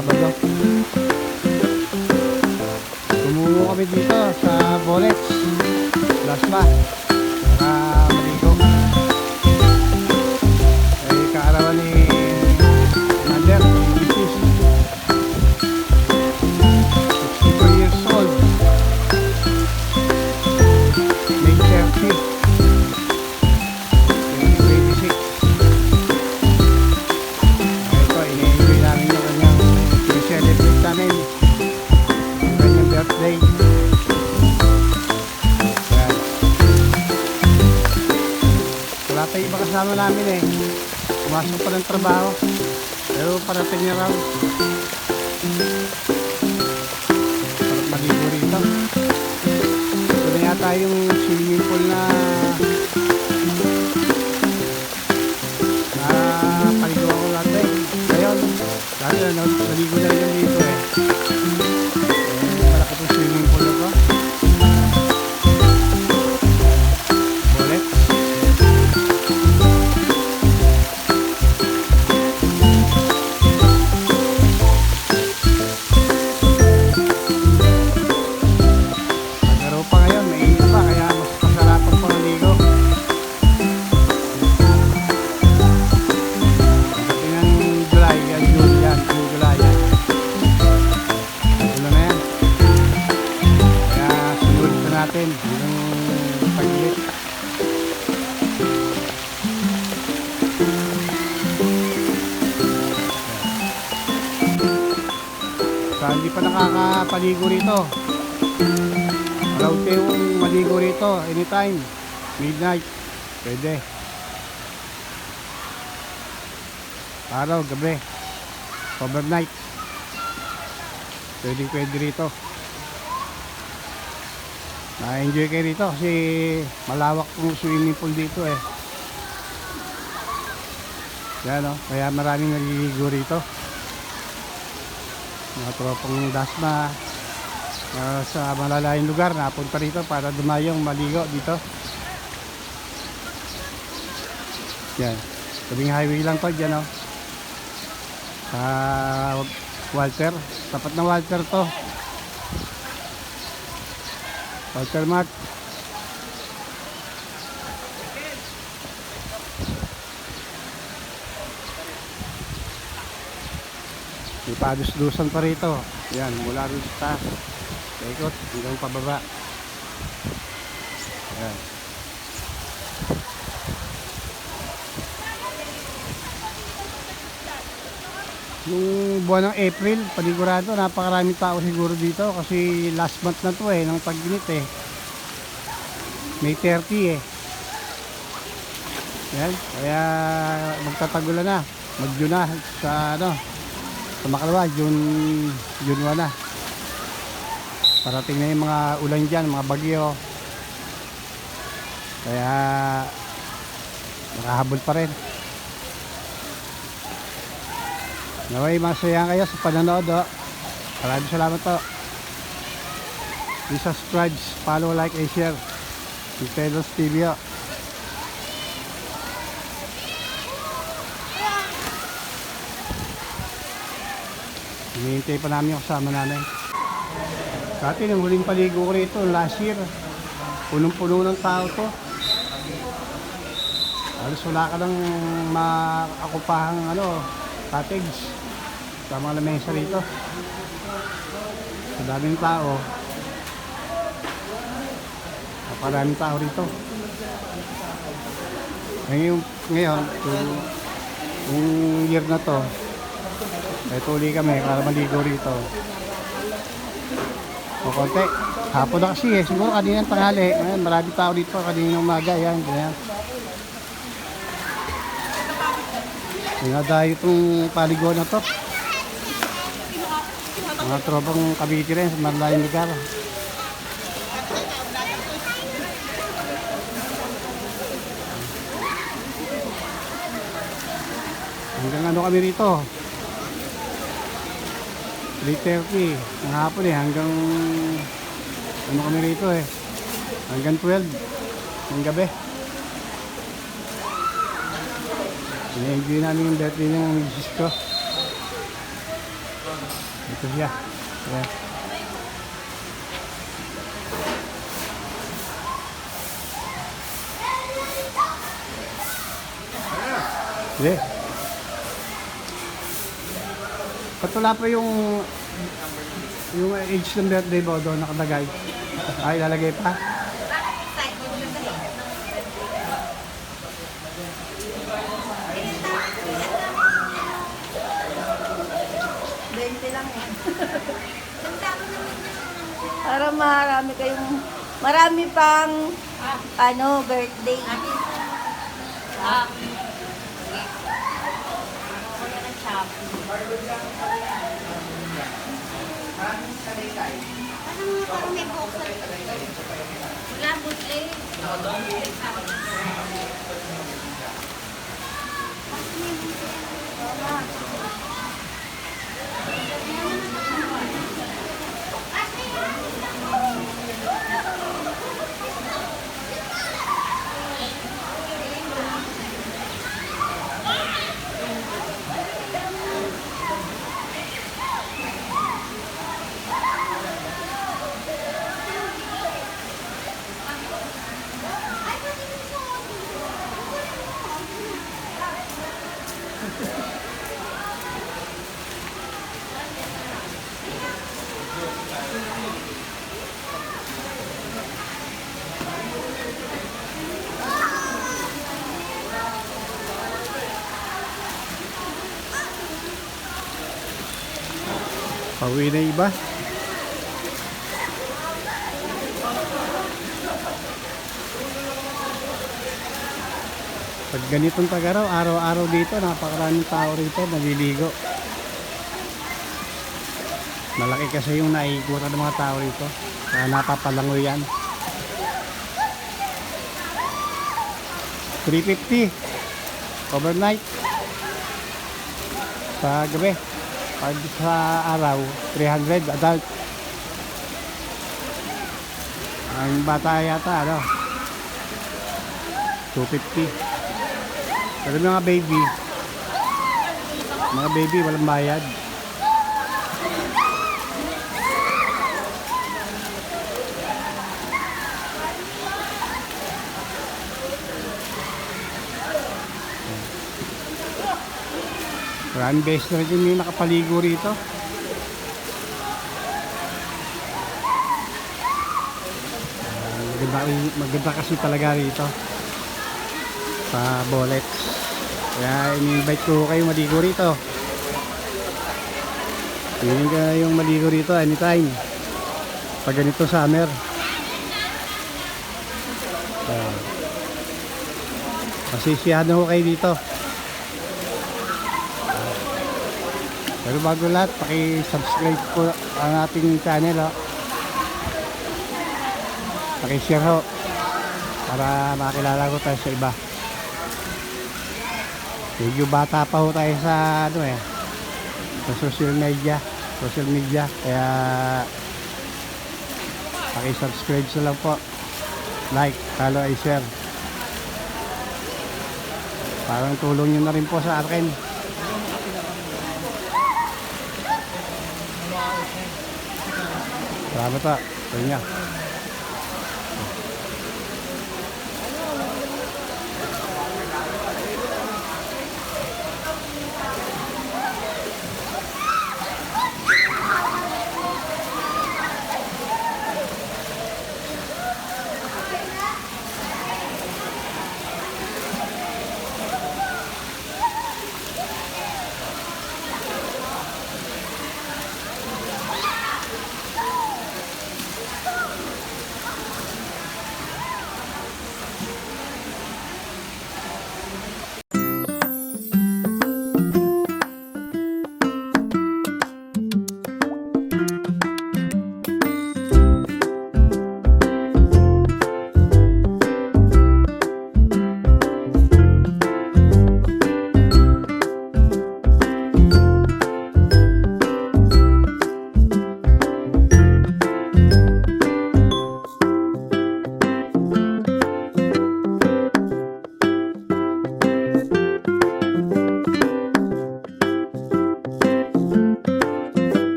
Sabado. Tumungo kami dito sa Bolets, Lasma, para maligo. Ay kaarawan ni Nader, Mrs. 62 years old. May 30. 2026. Ito, ine-enjoy namin yung kanyang celebrate namin yung kanyang birthday. Yan. Wala pa iba kasama namin eh. Pumasok pa ng trabaho. Pero parating niya raw. Sarap maligo rito. Ito na yata yung swimming pool na paligo ako natin. Ngayon, dati na naligo na rin dito eh. Malaki itong swimming pool na to. Bulit. Pagkaro pa ngayon, mainit pa, kaya mas masarapan pa maligo. Natin yung paglit. Sa hindi pa nakakapaligo rito, allowed kayong maligo rito anytime, midnight, pwede. Araw, gabi, overnight, pwede rito. Na-enjoy kayo rito kasi malawak yung swimming pool dito eh. Yan o, kaya maraming naliligo rito. Mga tropang Dasma sa malalayong lugar napunta rito para dumayong maligo dito. Yan, tabing highway lang to dyan o. Sa Walter, tapat na Walter to. Walter Mart. May padus-dusan pa rito. Yan, mula rin sa taas. Ikot hanggang pababa. Yan. Yung buwan ng April, panigurado, napakaraming tao siguro dito kasi last month na to eh, ng tag-init eh. May 30 eh. Yan, kaya magtatagulan na. Mag-June na sa ano, sa Makalawa, June 1 na. Parating na yung mga ulan dyan, mga bagyo. Kaya nakahabol pa rin. Naway masaya kayo sa panonood oh. Maraming salamat po. Please subscribe, follow, like, and share Telos TV oh. Hinihintay pa namin yung kasama namin. Dati nung huling paligo ko rito last year, punong-puno ng tao to. Halos wala ka ng makakupahang ano, cottage sa mga lamesa rito. Sa daming tao, naparaming tao rito. Ngayon yung year na to ay tuloy kami para maligo rito o konti. Hapon na kasi eh, siguro kaninang tanghali. Ngayon marami tao dito kaninang umaga. Yan, ganyan. Dinadayo itong paligo na to. Mga tropang Cavite rin sa malayong lugar. Hanggang ano kami rito 3:30 ng hapon eh, hanggang ano kami rito eh, hanggang 12 ng gabi. Ina-enjoy namin yung birthday ng misis ko. Ito siya. Ayan. Sige. Ba't wala pa yung age ng birthday mo doon nakalagay? Ay, lalagay pa? Para marami pang birthday. Pauwi na iba. Pag ganitong tagaraw, araw-araw dito, napakaraming tao rito, naliligo. Malaki kasi yung naikutan ng mga tao rito. Kaya napapalangoy yan. 350 overnight. Sa gabi. Pag sa araw, 300 adult. Ang bata yata, 250. Pero mga baby, walang bayad. Maraming beses na rin yung nakapaligo rito. Maganda kasi talaga rito sa Bolets. Kaya ini-invite ko kayo maligo rito. Pwede kayong maligo rito anytime pag ganito summer. Masisiyahan ho kayo dito. Pero bago lahat, paki-subscribe po ang ating channel, paki-share ho para makilala ko tayo sa iba. Medyo bata pa ho tayo sa sa social media, kaya paki-subscribe sa lang po, like, follow, and share. Parang tulong nyo na rin po sa akin. Salamat po sa inyo.